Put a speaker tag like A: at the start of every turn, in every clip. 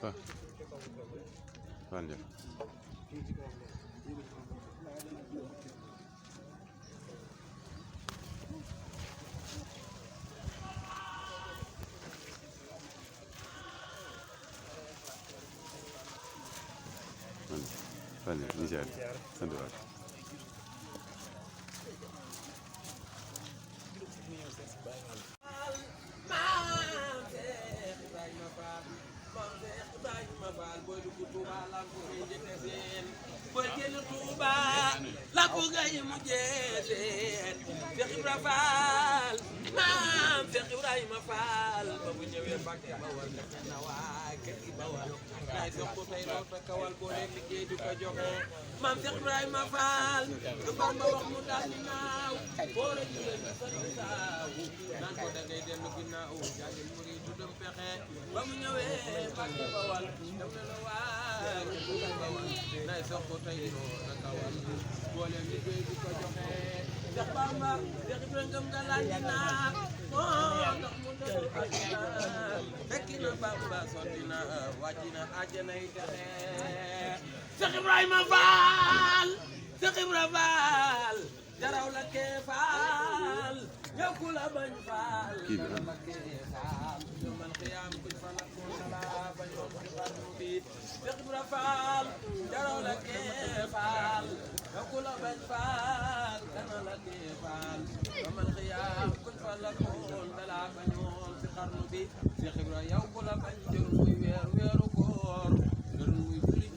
A: Ah, vale. Vale, Niger, sant waay.
B: boy génn Touba la ko gay mu jeeseen Cheikh Ibra Fall maam Cheikh Ibrahima Fall ba bu ñëwee Mbàkke Bawal def na waay kër gi Bawal day sox ko tey loo ta kawal boo leen liggéey di ko joxe maam Cheikh Ibrahima Fall lu Bamba wax mu daal di naaw boo la jëlee ñu sa saaw naan ko da ngay dellu ginnaaw jaajëf mu ngi tuddam pexe ba mu ñëwee Mbàkke Bawal def na la waay kër gi Bawal day sox ko tey loo ta kawal boo leen liggéey di ko joxe Cheikh Bamba Cheikh Ibrahima ngëm nga laaj di naat moo tax mu doon fekki na Bamba sotti na wàcc na àjjana yi texe Cheikh Ibrahima Fall Cheikh Ibrahima Fall jaraw la kee Fall yow ku la bañ Fall jaraw la kee Fall yow man xiyaam kuñ fa la ko la bañoo ci xarnu bi Cheikh Ibrahima Fall jaraw la kee Fall yow ku la bañ Fall kana la kee Fall yow man xiyaam kuñ fa la ko la bañoo ci xarnu bi Cheikh Ibrahima yow ku la bañ jërul muy weeru koor jërul muy julli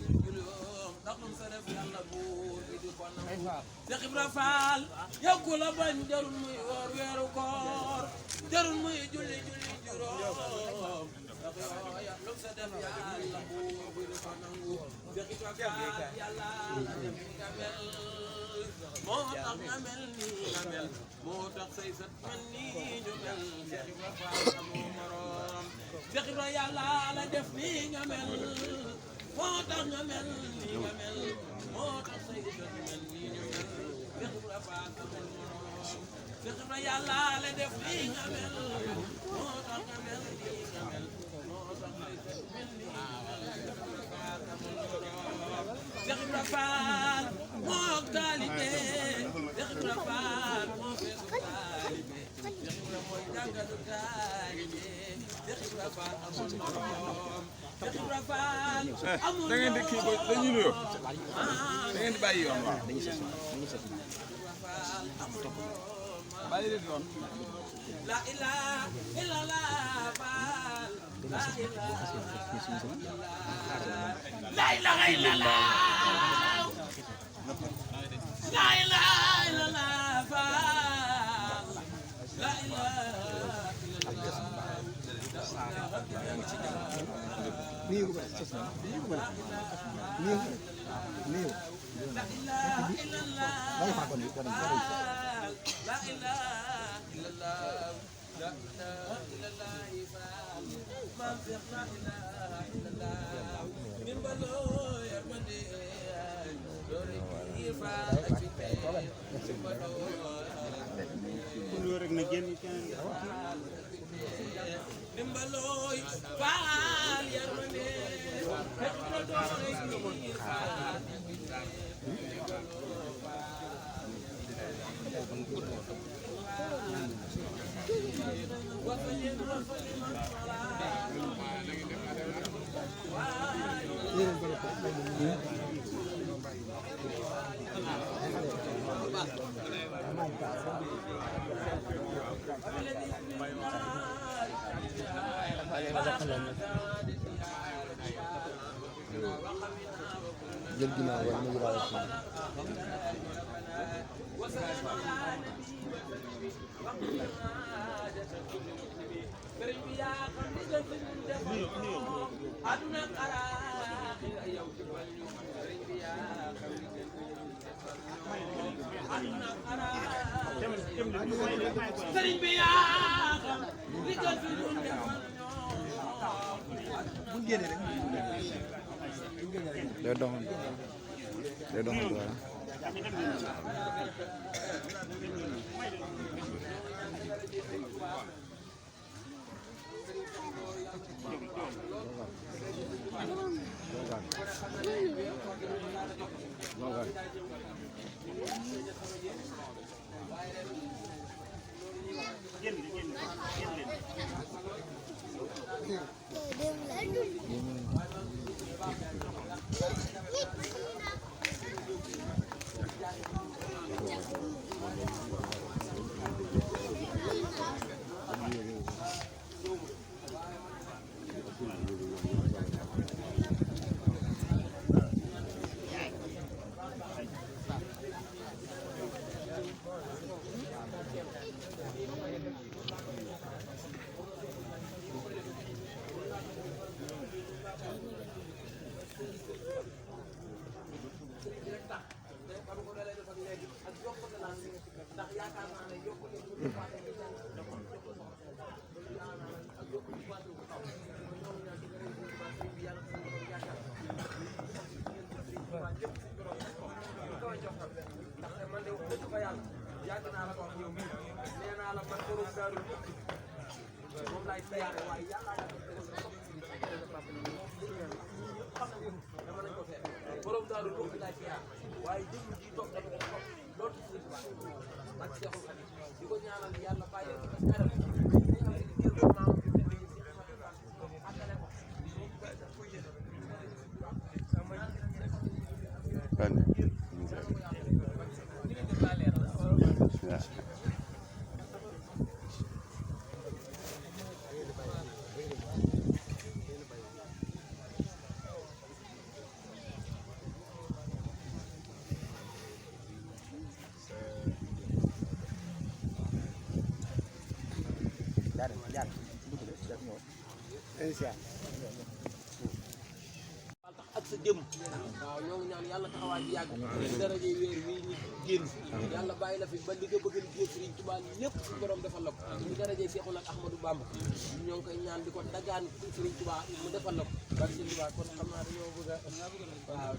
B: ndax moom sa def yàlla buur bi di ko nangu Cheikh Ibra Fall yow ku la bañ jarul muy woor weeru koor jarul muy julli juróom ndax yow lu sa def yàlla buur bi di ko nangu Cheikh Ibra Fall yàlla la def nga mel moo tax nga mel nii nga mel moo tax say sët mel nii ñu mel Cheikh Ibra Fall amoo morom Cheikh Ibra yàlla la def nii nga mel moo tax nga mel nii nga mel moo tax say sët mel nii ñu mel Cheikh Ibra Fall amul morom Cheikh Ibra yàlla la def nii nga mel moo tax nga mel nii nga mel moo tax say sët mel nii nga mel Cheikh Ibra Fall amul morom Cheikh Ibra Fall moo taalibe Cheikh Ibra Fall moo feesu taalibe Cheikh Ibra mooy jàngatu taalibe Cheikh Ibra Fall amul morom Cheikh Ibra Fall amul
C: da ngeen di kii ba dañuy nuyoo da ngeen di bàyyi yoon waaw bàyyi leen yoon
B: la ilaha illallah Fall la ilaha illallah la ilaha illallah Fall la ilaha Dimbalooy Faal yërmande fekk na doole ñi Faal
D: jël ginnaaw wala mu yóbbaale ci
B: sëriñ bi yaa xam li gën fi ñun defal
D: bu génnee rek day doxal wala
B: yàgg naa la ko wax yow mii nee naa la man borom daaru moom laay siyaare waaye yàlla dama nañ ko fekk borom daaru moom laay siyaare waaye jëmm ji toog dama ko toog loolu ci ak Seexul Xadiim di ko ñaanal yàlla bàyyi ko kanam ak sa jëm waaw ñoo ngi ñaan yàlla taxawaay bi yàgg ci daraje weer wi ñu génn yàlla bàyyi la fi ba li nga bëgg a liggéey Sëriñ Tuubaa lépp su borom defal la ko ci daraje Seexul ak Ahmadou Bamba ñoo ngi koy ñaan di ko dagaan Sëriñ Tuubaa mu defal la ko ba Sëriñ Tuubaa kon xam naa dañoo bëgg a waaw